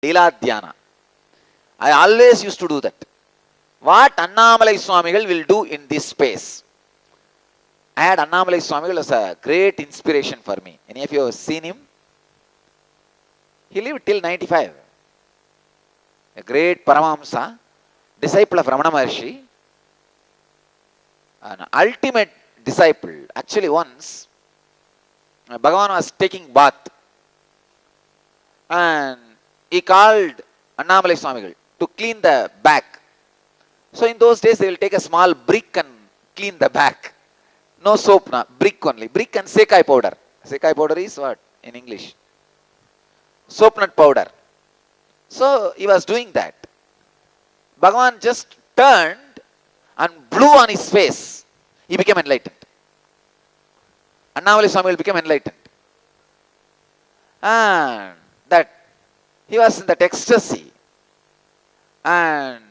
Leela Dhyana. I always used to do that. What Annamalai Swamigal will do in this space. I had Annamalai Swamigal as a great inspiration for me. Any of you have seen him? He lived till 95. A great Paramahamsa, disciple of Ramana Maharshi, an ultimate disciple. Actually, once Bhagavan was taking bath and he called Annamalai Swamigal to clean the back. So in those days, they will take a small brick and clean the back. No soap, brick only. Brick and sekai powder. Sekai powder is what in English? Soap nut powder. So he was doing that. Bhagavan just turned and blew on his face. He became enlightened. Annamalai Swamigal became enlightened. And that he was in that ecstasy. And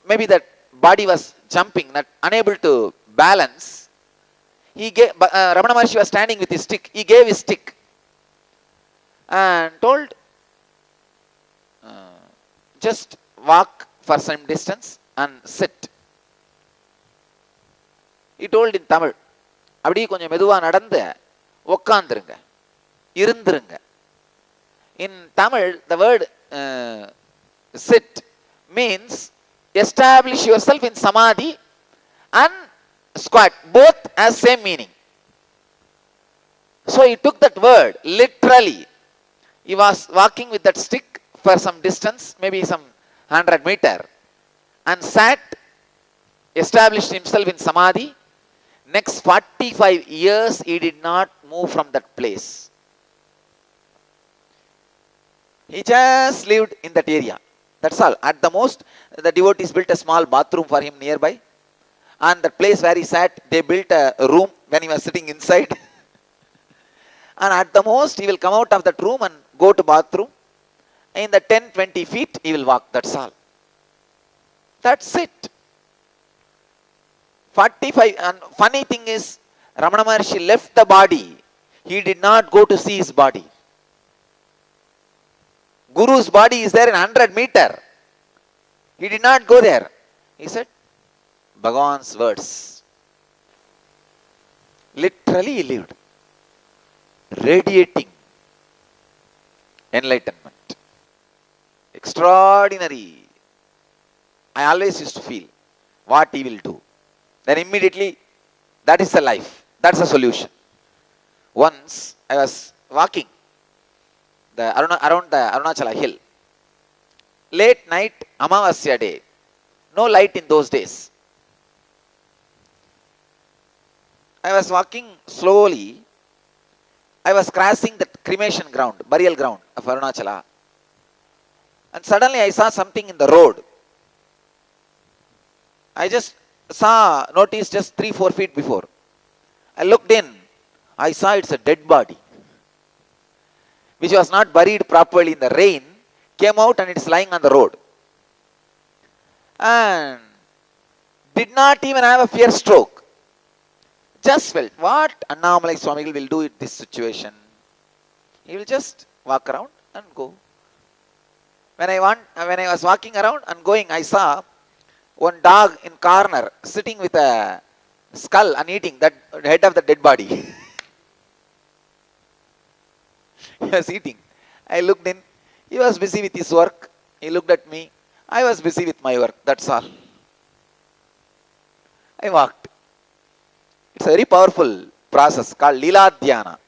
maybe that body was jumping, not unable to balance. He gave, Ramana Maharshi was standing with his stick. He gave his stick and told, just walk for some distance and sit. He told in Tamil, அப்படியே கொஞ்சம் மெதுவா நடந்து உட்கார்ந்துருங்க, இருந்துருங்க. In Tamil, the word sit means establish yourself in samadhi and squat. Both has same meaning. So he took that word literally. He was walking with that stick for some distance, maybe some 100 meters, and sat, established himself in samadhi. Next 45 years, he did not move from that place. He just lived in that area. That's all. At the most, the devotees built a small bathroom for him nearby. And the place where he sat, they built a room when he was sitting inside. And at the most, he will come out of that room and go to bathroom. In the 10-20 feet, he will walk. That's all. That's it. 45. And funny thing is, Ramana Maharshi left the body. He did not go to see his body. Guru's body is there in 100 meters. He did not go there. He said, Bhagavan's words. Literally he lived. Radiating enlightenment. Extraordinary. I always used to feel what he will do. Then immediately, that is the life. That's the solution. Once I was walking around the Arunachala hill. Late night, Amavasya day. No light in those days. I was walking slowly. I was crossing the cremation ground, burial ground of Arunachala. And suddenly I saw something in the road. I just noticed just 3-4 feet before. I looked in. I saw it's a dead body, which was not buried properly in the rain, came out and it's lying on the road. And did not even have a fear stroke. Just felt, what Annamalai Swamigal will do in this situation? He will just walk around and go. When I was walking around and going, I saw one dog in corner sitting with a skull and eating that head of the dead body. He was eating. I looked in. He was busy with his work. He looked at me. I was busy with my work. That's all. I walked. It's a very powerful process called Leela Dhyana.